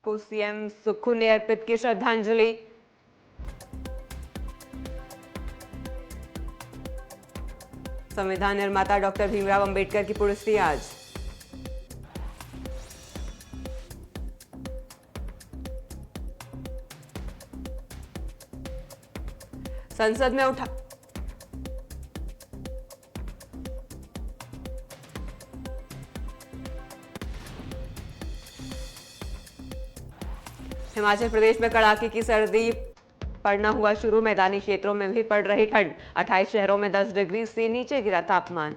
को सीएम सुक्खू ने अर्पित की श्रद्धांजलि। संविधान निर्माता डॉक्टर भीमराव अंबेडकर की पुण्यतिथि आज। संसद में उठा हिमाचल प्रदेश में कड़ाके की सर्दी पड़ना हुआ शुरू। मैदानी क्षेत्रों में भी पड़ रही ठंड। 28 शहरों में 10 डिग्री से नीचे गिरा तापमान।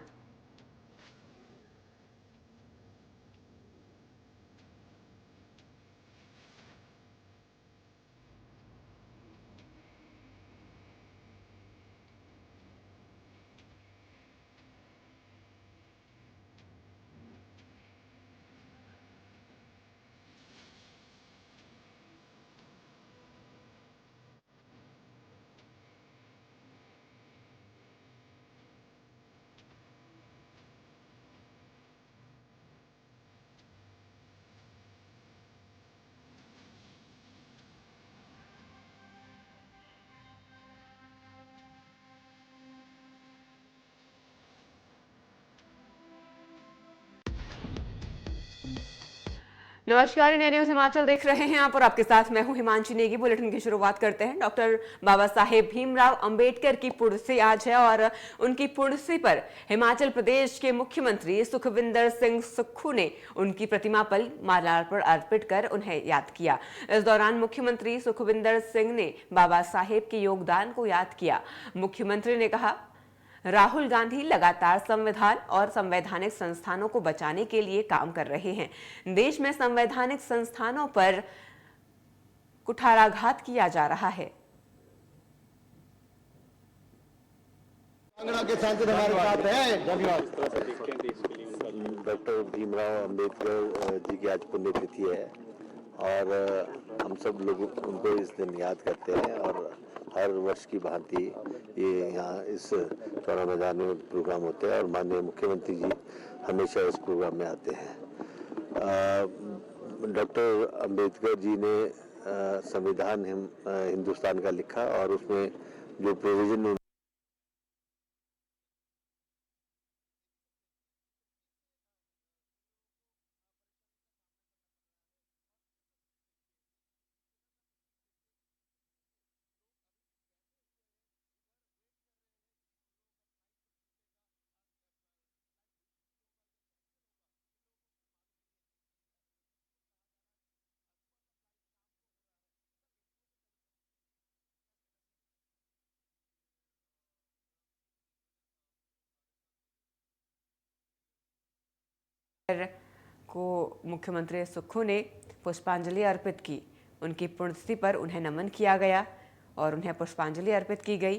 नमस्कार, इंडिया न्यूज हिमाचल देख रहे हैं आप और आपके साथ मैं हूं हिमांशी नेगी। बुलेटिन की शुरुआत करते हैं। डॉक्टर बाबा साहेब भीमराव अंबेडकर की पुण्यतिथि आज है और उनकी पुण्यतिथि पर हिमाचल प्रदेश के मुख्यमंत्री सुखविंदर सिंह सुक्खू ने उनकी प्रतिमा पर माल्यार्पण अर्पित कर उन्हें याद किया। इस दौरान मुख्यमंत्री सुखविंदर सिंह ने बाबा साहेब के योगदान को याद किया। मुख्यमंत्री ने कहा, राहुल गांधी लगातार संविधान और संवैधानिक संस्थानों को बचाने के लिए काम कर रहे हैं। देश में संवैधानिक संस्थानों पर कुठाराघात किया जा रहा है। के सांसद हमारे साथ हैं। डॉक्टर भीमराव अंबेडकर जी की आज पुण्यतिथि है और हम सब लोग उनको इस दिन याद करते हैं और हर वर्ष की भांति ये यहाँ इस चौड़ा मैदान में प्रोग्राम होते हैं और माननीय मुख्यमंत्री जी हमेशा इस प्रोग्राम में आते हैं। डॉक्टर अंबेडकर जी ने संविधान हिंदुस्तान का लिखा और उसमें जो प्रोविजन को मुख्यमंत्री सुक्खू ने पुष्पांजलि अर्पित की। उनकी पुण्यतिथि पर उन्हें नमन किया गया और उन्हें पुष्पांजलि अर्पित की गई।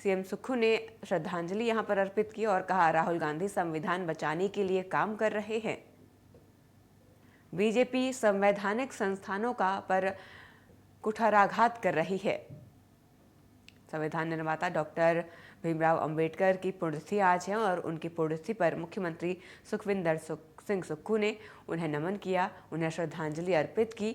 सीएम सुक्खू ने श्रद्धांजलि यहां पर अर्पित की और कहा, राहुल गांधी संविधान बचाने के लिए काम कर रहे हैं। बीजेपी संवैधानिक संस्थानों का पर कुठाराघात कर रही है। संविधान निर्माता डॉक्टर भीमराव अंबेडकर की पुण्यतिथि आज है और उनकी पुण्यतिथि पर मुख्यमंत्री सुखविंदर सिंह सुक्खू ने उन्हें नमन किया, उन्हें श्रद्धांजलि अर्पित की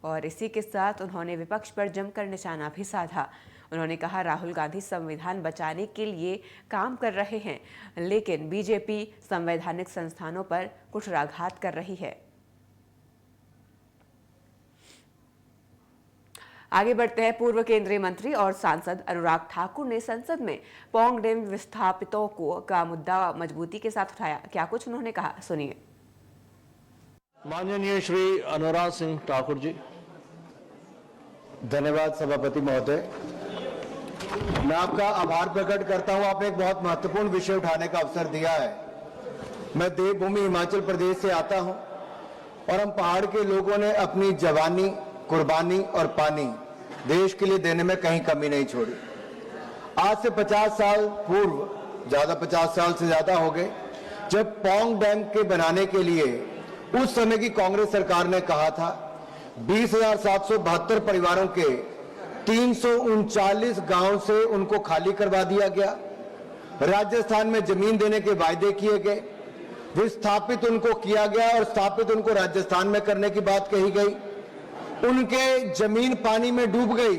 और इसी के साथ उन्होंने विपक्ष पर जमकर निशाना भी साधा। उन्होंने कहा, राहुल गांधी संविधान बचाने के लिए काम कर रहे हैं, लेकिन बीजेपी संवैधानिक संस्थानों पर कुठाराघात कर रही है। आगे बढ़ते हैं। पूर्व केंद्रीय मंत्री और सांसद अनुराग ठाकुर ने संसद में पौंग डैम विस्थापितों का मुद्दा मजबूती के साथ उठाया। क्या कुछ उन्होंने कहा, सुनिए। माननीय श्री अनुराग सिंह ठाकुर जी। धन्यवाद सभापति महोदय। मैं आपका आभार प्रकट करता हूं, आपने एक बहुत महत्वपूर्ण विषय उठाने का अवसर दिया है। मैं देवभूमि हिमाचल प्रदेश से आता हूं और हम पहाड़ के लोगों ने अपनी जवानी, कुर्बानी और पानी देश के लिए देने में कहीं कमी नहीं छोड़ी। आज से 50 साल पूर्व, 50 साल से ज्यादा हो गए, जब पौंग डैम के बनाने के लिए उस समय की कांग्रेस सरकार ने कहा था 20,772 परिवारों के 339 गांव से उनको खाली करवा दिया गया। राजस्थान में जमीन देने के वायदे किए गए, विस्थापित उनको किया गया और स्थापित उनको राजस्थान में करने की बात कही गई। उनके जमीन पानी में डूब गई,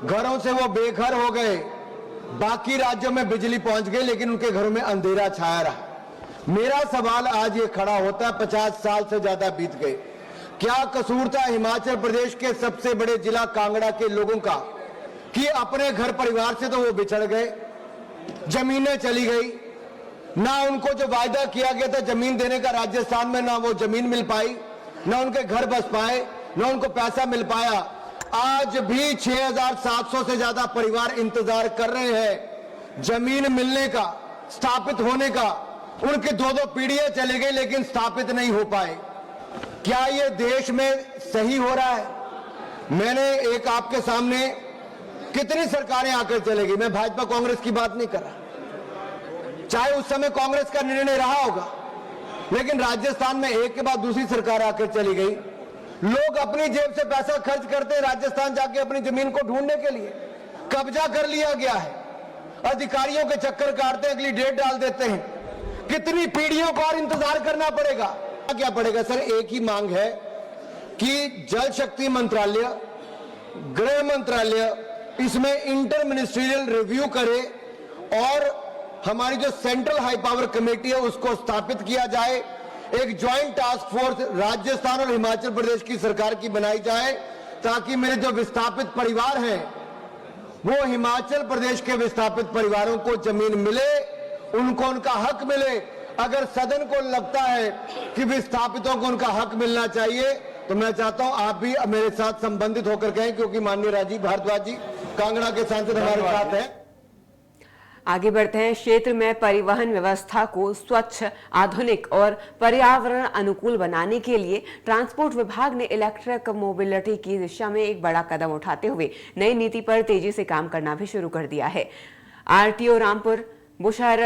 घरों से वो बेघर हो गए। बाकी राज्यों में बिजली पहुंच गई लेकिन उनके घरों में अंधेरा छाया रहा। मेरा सवाल आज ये खड़ा होता है, 50 साल से ज्यादा बीत गए, क्या कसूर था हिमाचल प्रदेश के सबसे बड़े जिला कांगड़ा के लोगों का कि अपने घर परिवार से तो वो बिछड़ गए, जमीनें चली गई, ना उनको जो वायदा किया गया था जमीन देने का राजस्थान में, ना वो जमीन मिल पाई, ना उनके घर बस पाए, ना उनको पैसा मिल पाया। आज भी 6,700 से ज्यादा परिवार इंतजार कर रहे हैं जमीन मिलने का, स्थापित होने का। उनके 2-2 पीढ़ियां चली गई लेकिन स्थापित नहीं हो पाए। क्या ये देश में सही हो रहा है? मैंने एक आपके सामने कितनी सरकारें आकर चले गई, मैं भाजपा कांग्रेस की बात नहीं कर रहा, चाहे उस समय कांग्रेस का निर्णय रहा होगा, लेकिन राजस्थान में एक के बाद दूसरी सरकार आकर चली गई। लोग अपनी जेब से पैसा खर्च करते हैं राजस्थान जाके अपनी जमीन को ढूंढने के लिए। कब्जा कर लिया गया है, अधिकारियों के चक्कर काटते हैं, अगली डेट डाल देते हैं। कितनी पीढ़ियों को और इंतजार करना पड़ेगा? क्या पड़ेगा सर? एक ही मांग है कि जल शक्ति मंत्रालय, गृह मंत्रालय इसमें इंटर मिनिस्ट्रियल रिव्यू करे और हमारी जो सेंट्रल हाई पावर कमेटी है उसको स्थापित किया जाए। एक ज्वाइंट टास्क फोर्स राजस्थान और हिमाचल प्रदेश की सरकार की बनाई जाए ताकि मेरे जो विस्थापित परिवार हैं वो हिमाचल प्रदेश के विस्थापित परिवारों को जमीन मिले, उनको उनका हक मिले। अगर सदन को लगता है कि विस्थापितों को उनका हक मिलना चाहिए तो मैं चाहता हूं आप भी मेरे साथ संबंधित होकर कहें, क्योंकि माननीय राजीव भारद्वाज जी कांगड़ा के सांसद हमारे साथ हैं। आगे बढ़ते हैं। क्षेत्र में परिवहन व्यवस्था को स्वच्छ, आधुनिक और पर्यावरण अनुकूल बनाने के लिए ट्रांसपोर्ट विभाग ने इलेक्ट्रिक मोबिलिटी की दिशा में एक बड़ा कदम उठाते हुए नई नीति पर तेजी से काम करना भी शुरू कर दिया है। आरटीओ रामपुर बुशहर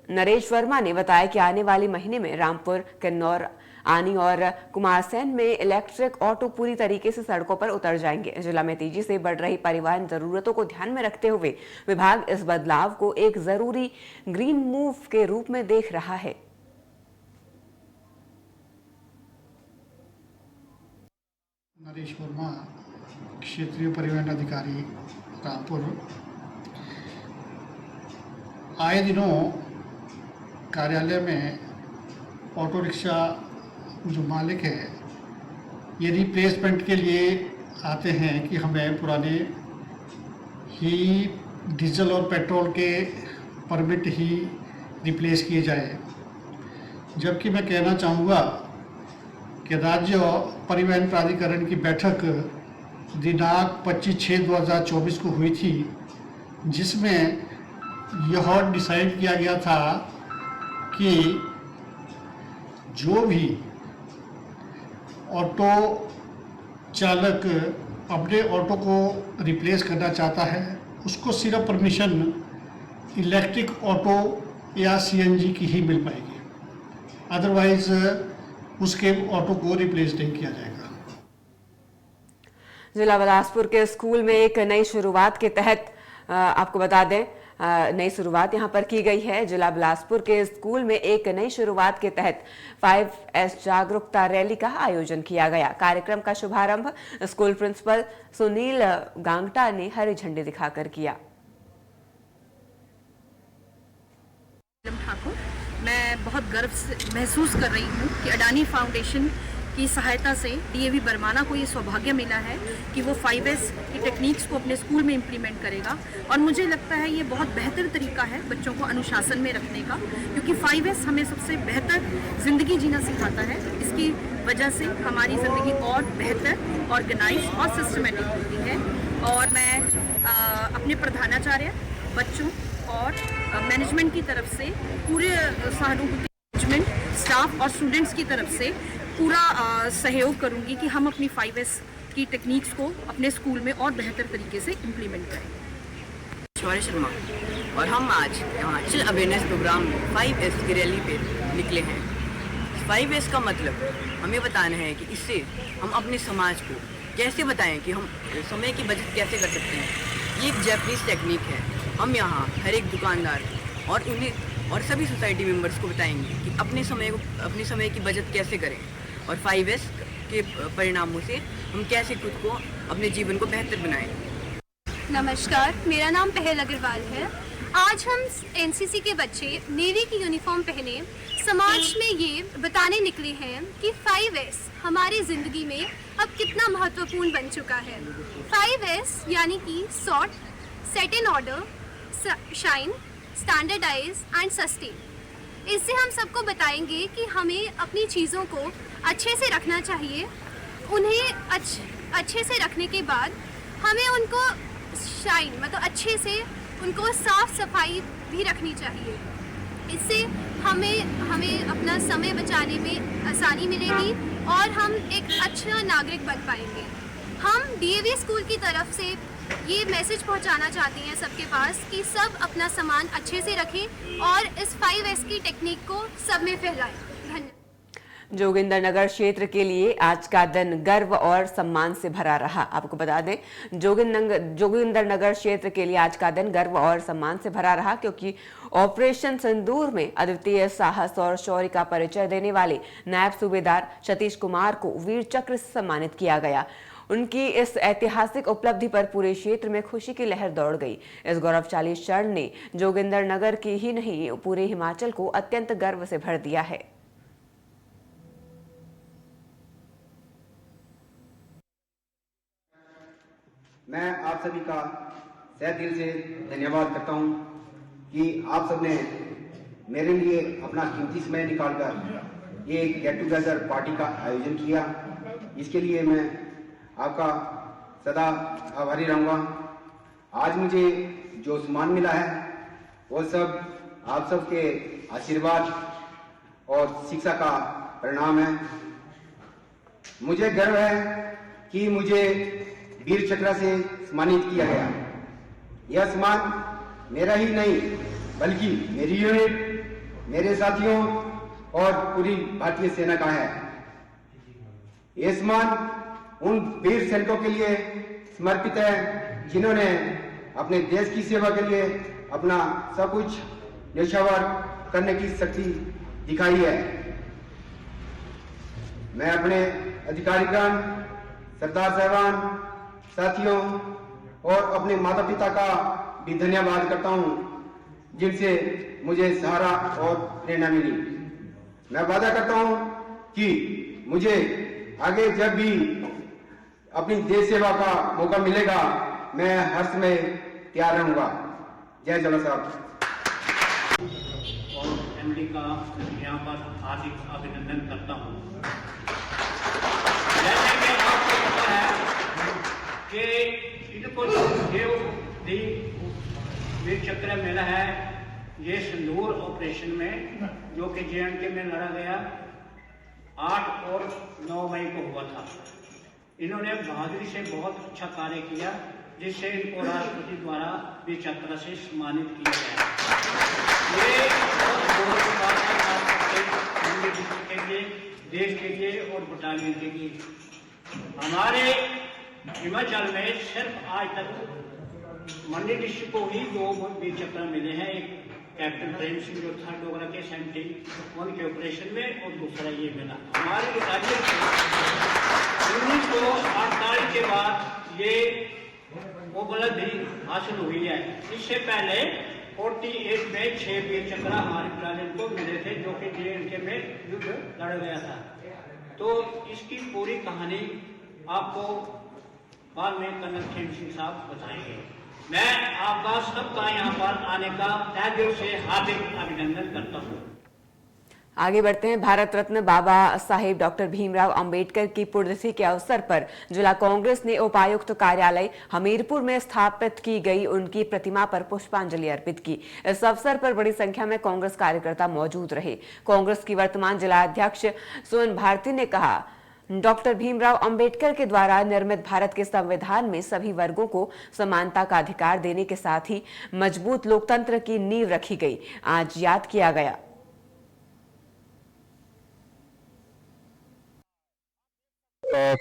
नरेश वर्मा ने बताया कि आने वाले महीने में रामपुर, किन्नौर, आनी और कुमारसैन में इलेक्ट्रिक ऑटो पूरी तरीके से सड़कों पर उतर जाएंगे। जिला में तेजी से बढ़ रही परिवहन जरूरतों को ध्यान में रखते हुए विभाग इस बदलाव को एक जरूरी ग्रीन मूव के रूप में देख रहा है। नरेश वर्मा, क्षेत्रीय परिवहन अधिकारी रामपुर। आए दिनों कार्यालय में ऑटो रिक्शा जो मालिक है ये रिप्लेसमेंट के लिए आते हैं कि हमें पुराने ही डीजल और पेट्रोल के परमिट ही रिप्लेस किए जाए। जबकि मैं कहना चाहूँगा कि राज्य परिवहन प्राधिकरण की बैठक दिनांक 25/6/2024 को हुई थी, जिसमें यह डिसाइड किया गया था कि जो भी ऑटो चालक अपने ऑटो को रिप्लेस करना चाहता है उसको सिर्फ परमिशन इलेक्ट्रिक ऑटो या सीएनजी की ही मिल पाएगी, अदरवाइज उसके ऑटो को रिप्लेस नहीं किया जाएगा। जिला बिलासपुर के स्कूल में एक नई शुरुआत के तहत आपको बता दें, नई शुरुआत यहां पर की गई है। जिला बिलासपुर के स्कूल में एक नई शुरुआत के तहत 5S जागरूकता रैली का आयोजन किया गया। कार्यक्रम का शुभारंभ स्कूल प्रिंसिपल सुनील गांगटा ने हरी झंडी दिखाकर किया। ठाकुर, मैं बहुत गर्व महसूस कर रही हूँ कि अडानी फाउंडेशन की सहायता से डीएवी बरमाना को ये सौभाग्य मिला है कि वो 5S की टेक्निक्स को अपने स्कूल में इम्प्लीमेंट करेगा। और मुझे लगता है ये बहुत बेहतर तरीका है बच्चों को अनुशासन में रखने का, क्योंकि 5S हमें सबसे बेहतर ज़िंदगी जीना सिखाता है। इसकी वजह से हमारी ज़िंदगी और बेहतर, ऑर्गेनाइज और सिस्टमेटिक होती है। और मैं अपने प्रधानाचार्य, बच्चों और मैनेजमेंट की तरफ से पूरे सहानुभूति, मैनेजमेंट, स्टाफ और स्टूडेंट्स की तरफ से पूरा सहयोग करूंगी कि हम अपनी 5S की टेक्निक्स को अपने स्कूल में और बेहतर तरीके से इम्प्लीमेंट करें। ऐश्वर्या शर्मा और हम आज हिमाचल अवेयरनेस प्रोग्राम में 5S की रैली पे निकले हैं। 5S का मतलब हमें बताना है कि इससे हम अपने समाज को कैसे बताएं कि हम समय की बचत कैसे कर सकते हैं। ये एक जैपनीज टेक्निक है। हम यहाँ हर एक दुकानदार और सभी सोसाइटी मेंबर्स को बताएंगे कि अपने समय की बचत कैसे करें। और 5S के परिणामों से हम कैसे खुद को अपने जीवन को बेहतर बनाएं। नमस्कार, मेरा नाम पहल अग्रवाल है। आज हम एनसीसी के बच्चे नेवी की यूनिफॉर्म पहने समाज में ये बताने निकले हैं कि 5S हमारी ज़िंदगी में अब कितना महत्वपूर्ण बन चुका है। 5S यानी कि sort, set in order, shine, standardise and sustain. इससे हम सबको बताएंगे कि हमें अपनी चीज़ों को अच्छे से रखना चाहिए। उन्हें अच्छे से रखने के बाद हमें उनको शाइन मतलब अच्छे से उनको साफ सफाई भी रखनी चाहिए। इससे हमें अपना समय बचाने में आसानी मिलेगी और हम एक अच्छा नागरिक बन पाएंगे। हम डीएवी स्कूल की तरफ से ये मैसेज पहुंचाना चाहते हैं सबके पास कि सब अपना सामान अच्छे से रखें और इस 5S की टेक्निक को सब में फैलाएं। धन्यवाद। जोगिंदरनगर क्षेत्र के लिए आज का दिन गर्व और सम्मान से भरा रहा। आपको बता दें, जोगिंदरनगर क्षेत्र के लिए आज का दिन गर्व और सम्मान से भरा रहा, क्योंकि ऑपरेशन सिंदूर में अद्वितीय साहस और शौर्य का परिचय देने वाले नायब सूबेदार सतीश कुमार को वीर चक्र से सम्मानित किया गया। उनकी इस ऐतिहासिक उपलब्धि पर पूरे क्षेत्र में खुशी की लहर दौड़ गई। इस गौरवशाली क्षण ने जोगिंदरनगर की ही नहीं, पूरे हिमाचल को अत्यंत गर्व से भर दिया है। मैं आप सभी का तहे दिल से धन्यवाद करता हूं कि आप सबने मेरे लिए अपना कीमती समय निकालकर ये गेट टुगेदर पार्टी का आयोजन किया। इसके लिए मैं आपका सदा आभारी रहूंगा। आज मुझे जो सम्मान मिला है वो सब आप सबके आशीर्वाद और शिक्षा का परिणाम है। मुझे गर्व है कि मुझे वीर चक्र से सम्मानित किया गया। यह सम्मान मेरा ही नहीं बल्कि मेरी यूनिट, मेरे साथियों और पूरी भारतीय सेना का है। यह सम्मान उन वीर सैनिकों के लिए समर्पित है जिन्होंने अपने देश की सेवा के लिए अपना सब कुछ न्यौछावर करने की शक्ति दिखाई है। मैं अपने अधिकारीगण, सरदार साहबान, साथियों और अपने माता पिता का भी धन्यवाद करता हूं जिनसे मुझे सहारा और प्रेरणा मिली। मैं वादा करता हूं कि मुझे आगे जब भी अपनी देश सेवा का मौका मिलेगा मैं हर समय तैयार रहूंगा। जय जवान साहब। और एमडी का यहाँ पर हार्दिक अभिनंदन करता हूँ। जैसे कि आपको पता है कि इनको जो वीर चक्र मिला है ये सिंदूर ऑपरेशन में जो कि JNK में लड़ा गया 8 और 9 मई को हुआ था। इन्होंने बहादुरी से बहुत अच्छा कार्य किया जिससे इनको राष्ट्रपति द्वारा वीर चक्र से सम्मानित किया गया। ये बहुत गौरव की बात है खासकर के लिए, देश के लिए और बटालियन के लिए। हमारे हिमाचल में सिर्फ आज तक मंडी डिस्ट्रिक्ट को ही 2 वीर चक्र मिले हैं। एक कैप्टन प्रेम सिंह जो था डोगरा के 71 के ऑपरेशन में और दूसरा ये मिला हमारे बटालियन को 1948 के बाद ये उपलब्धि हासिल हुई है। इससे पहले 48 में 6 वीर चक्र हमारे बटालियन को मिले थे जो कि JNK में युद्ध लड़ा गया था। तो इसकी पूरी कहानी आपको बाद में कर्नल खेम सिंह साहब बताएंगे। मैं आपका सबका यहाँ पर आने का तहे दिल से हार्दिक अभिनंदन करता हूँ। आगे बढ़ते हैं। भारत रत्न बाबा साहेब डॉक्टर भीमराव अंबेडकर की पुण्यतिथि के अवसर पर जिला कांग्रेस ने उपायुक्त कार्यालय हमीरपुर में स्थापित की गई उनकी प्रतिमा पर पुष्पांजलि अर्पित की। इस अवसर पर बड़ी संख्या में कांग्रेस कार्यकर्ता मौजूद रहे। कांग्रेस की वर्तमान जिला अध्यक्ष सोन भारती ने कहा, डॉक्टर भीमराव अंबेडकर के द्वारा निर्मित भारत के संविधान में सभी वर्गों को समानता का अधिकार देने के साथ ही मजबूत लोकतंत्र की नींव रखी गई। आज याद किया गया।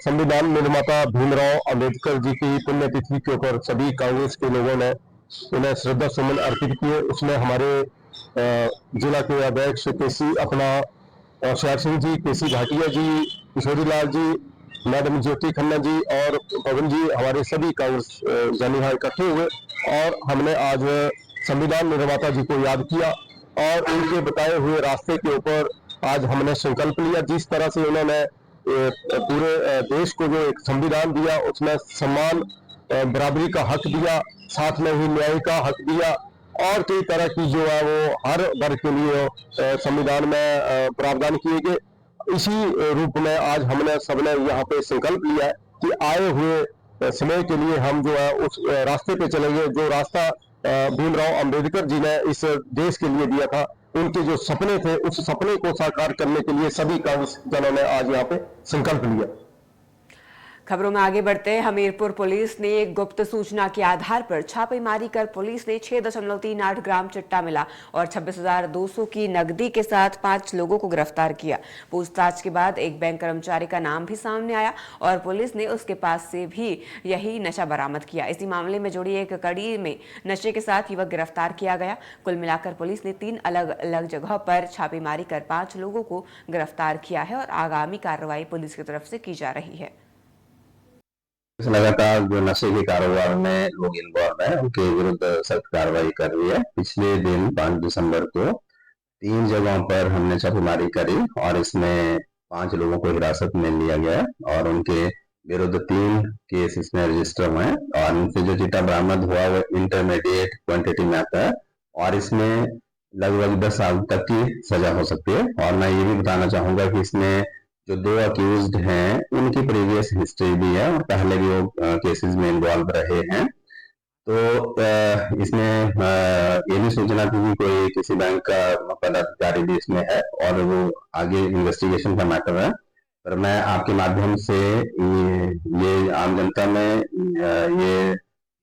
संविधान निर्माता भीमराव अंबेडकर जी की पुण्यतिथि के ऊपर सभी कांग्रेस के लोगों ने उन्हें श्रद्धा सुमन अर्पित किए। उसमें हमारे जिला के अध्यक्ष केसी अपना शेर सिंह जी, केसी भाटिया जी, किशोरी लाल जी, मैडम ज्योति खन्ना जी और पवन जी हमारे सभी कांग्रेस जन यहाँ इकट्ठे हुए और हमने आज संविधान निर्माता जी को याद किया और उनके बताए हुए रास्ते के ऊपर आज हमने संकल्प लिया। जिस तरह से उन्होंने पूरे देश को जो एक संविधान दिया उसमें सम्मान बराबरी का हक दिया, साथ में ही न्याय का हक दिया और कई तरह की जो है वो हर वर्ग के लिए संविधान में प्रावधान किए गए। इसी रूप में आज हमने सबने यहाँ पे संकल्प लिया है कि आए हुए समय के लिए हम जो है उस रास्ते पे चलेंगे जो रास्ता भीमराव अंबेडकर जी ने इस देश के लिए दिया था। उनके जो सपने थे उस सपने को साकार करने के लिए सभी कांग्रेस जनों ने आज यहाँ पे संकल्प लिया। खबरों में आगे बढ़ते हैं। हमीरपुर पुलिस ने एक गुप्त सूचना के आधार पर छापेमारी कर पुलिस ने 6.38 ग्राम चिट्टा मिला और 26,200 की नकदी के साथ 5 लोगों को गिरफ्तार किया। पूछताछ के बाद एक बैंक कर्मचारी का नाम भी सामने आया और पुलिस ने उसके पास से भी यही नशा बरामद किया। इसी मामले में जुड़ी एक कड़ी में नशे के साथ युवक गिरफ्तार किया गया। कुल मिलाकर पुलिस ने 3 अलग अलग जगहों पर छापेमारी कर 5 लोगों को गिरफ्तार किया है और आगामी कार्रवाई पुलिस की तरफ से की जा रही है। लगातार जो नशे के कारोबार में लोग इन्वॉल्व हैं उनके विरुद्ध सख्त कार्रवाई कर रही है। पिछले दिन 5 दिसंबर को 3 जगहों पर हमने छापेमारी करी और इसमें 5 लोगों को हिरासत में लिया गया और उनके विरुद्ध 3 केस इसमें रजिस्टर हुए हैं और इनसे जो चिट्टा बरामद हुआ वो इंटरमीडिएट क्वांटिटी में आता है और इसमें लगभग 10 साल तक की सजा हो सकती है। और मैं ये भी बताना चाहूंगा कि इसमें जो 2 अक्यूज्ड हैं उनकी प्रीवियस हिस्ट्री भी है और पहले भी वो केसेस में इन्वॉल्व रहे हैं। तो इसमें ये भी सूचना थी कि कोई किसी बैंक का पदाधिकारी भी इसमें है और वो आगे इन्वेस्टिगेशन का मैटर है। पर मैं आपके माध्यम से ये आम जनता में ये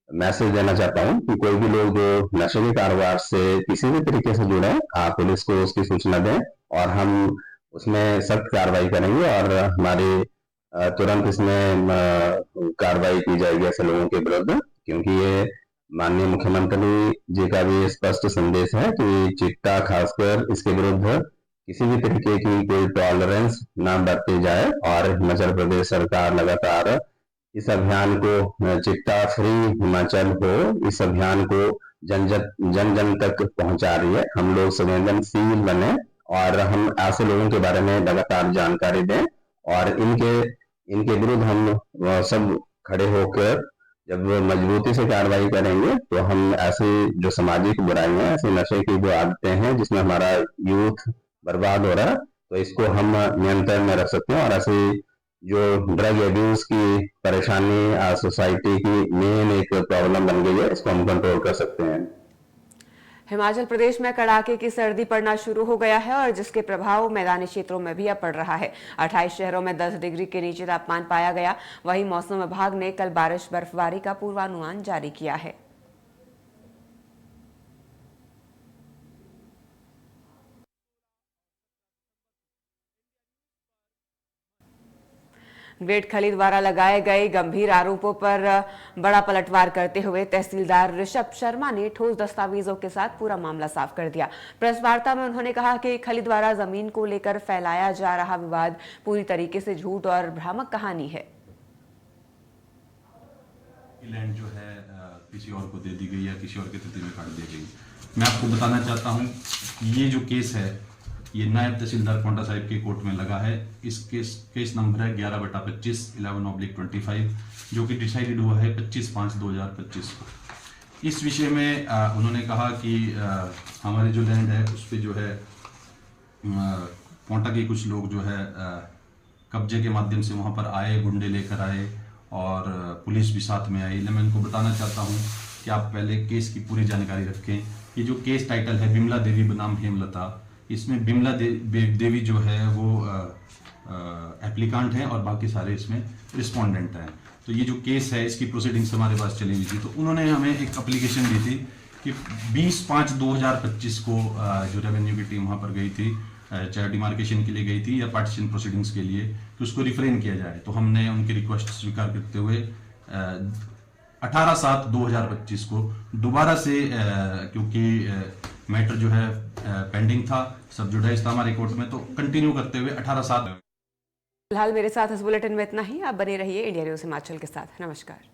मैसेज देना चाहता हूँ कि कोई भी लोग जो नशे के कारोबार से किसी भी तरीके से जुड़े आप पुलिस को उसकी सूचना दें और हम उसमें सख्त कार्रवाई करेंगे और हमारी तुरंत इसमें कार्रवाई की जाएगी ऐसे लोगों के विरुद्ध, क्योंकि ये माननीय मुख्यमंत्री जी का भी स्पष्ट संदेश है कि चिट्टा खासकर इसके विरुद्ध किसी भी तरीके की कोई टॉलरेंस ना बरती जाए और हिमाचल प्रदेश सरकार लगातार इस अभियान को चिट्टा फ्री हिमाचल हो, इस अभियान को जन जन तक पहुंचा रही है। हम लोग संवेदनशील बने और हम ऐसे लोगों के बारे में लगातार जानकारी दें और इनके विरुद्ध हम सब खड़े होकर जब मजबूती से कार्रवाई करेंगे तो हम ऐसी जो सामाजिक बुराइयां, ऐसे नशे की जो आदतें हैं जिसमें हमारा यूथ बर्बाद हो रहा है, तो इसको हम नियंत्रण में रख सकते हैं और ऐसी जो ड्रग एब्यूज की परेशानी सोसाइटी की मेन एक प्रॉब्लम बन गई है, इसको हम कंट्रोल कर सकते हैं। हिमाचल प्रदेश में कड़ाके की सर्दी पड़ना शुरू हो गया है और जिसके प्रभाव मैदानी क्षेत्रों में भी अब पड़ रहा है। 28 शहरों में 10 डिग्री के नीचे तापमान पाया गया। वहीं मौसम विभाग ने कल बारिश बर्फबारी का पूर्वानुमान जारी किया है। ग्रेट खली द्वारा लगाए गए गंभीर आरोपों पर बड़ा पलटवार करते हुए तहसीलदार ऋषभ शर्मा ने ठोस दस्तावेजों के साथ पूरा मामला साफ कर दिया। प्रेस वार्ता में उन्होंने कहा कि खली द्वारा जमीन को लेकर फैलाया जा रहा विवाद पूरी तरीके से झूठ और भ्रामक कहानी है। लैंड जो है किसी और को दे दी गई या किसी और के तिथि में काट दी गई। मैं आपको बताना चाहता हूँ ये जो केस है ये नायब तहसीलदार पोंटा साहिब के कोर्ट में लगा है। इस केस नंबर है 11/25 11/25 जो कि डिसाइडेड हुआ है 25/5/2025 को। इस विषय में उन्होंने कहा कि हमारी जो लैंड है उस पर जो है पोंटा के कुछ लोग जो है कब्जे के माध्यम से वहाँ पर आए, गुंडे लेकर आए और पुलिस भी साथ में आई। मैं उनको बताना चाहता हूँ कि आप पहले केस की पूरी जानकारी रखें। ये जो केस टाइटल है बिमला देवी बनाम हेमलता, इसमें बिमला देवी जो है वो एप्लीकांट हैं और बाकी सारे इसमें रिस्पोंडेंट हैं। तो ये जो केस है इसकी प्रोसीडिंग्स हमारे पास चली हुई थी, तो उन्होंने हमें एक एप्लीकेशन दी थी कि 20/5/2025 को जो रेवेन्यू की टीम वहाँ पर गई थी, चाहे डिमार्केशन के लिए गई थी या पार्टीशन प्रोसीडिंग्स के लिए, तो उसको रिफ्रेन किया जाए। तो हमने उनकी रिक्वेस्ट स्वीकार करते हुए 18/7/2025 को दोबारा से क्योंकि मैटर जो है पेंडिंग था, सब जुडाइज था हमारे कोर्ट में, तो कंटिन्यू करते हुए 18/7 फिलहाल मेरे साथ इस बुलेटिन में इतना ही। आप बने रहिए इंडिया न्यूज हिमाचल के साथ। नमस्कार।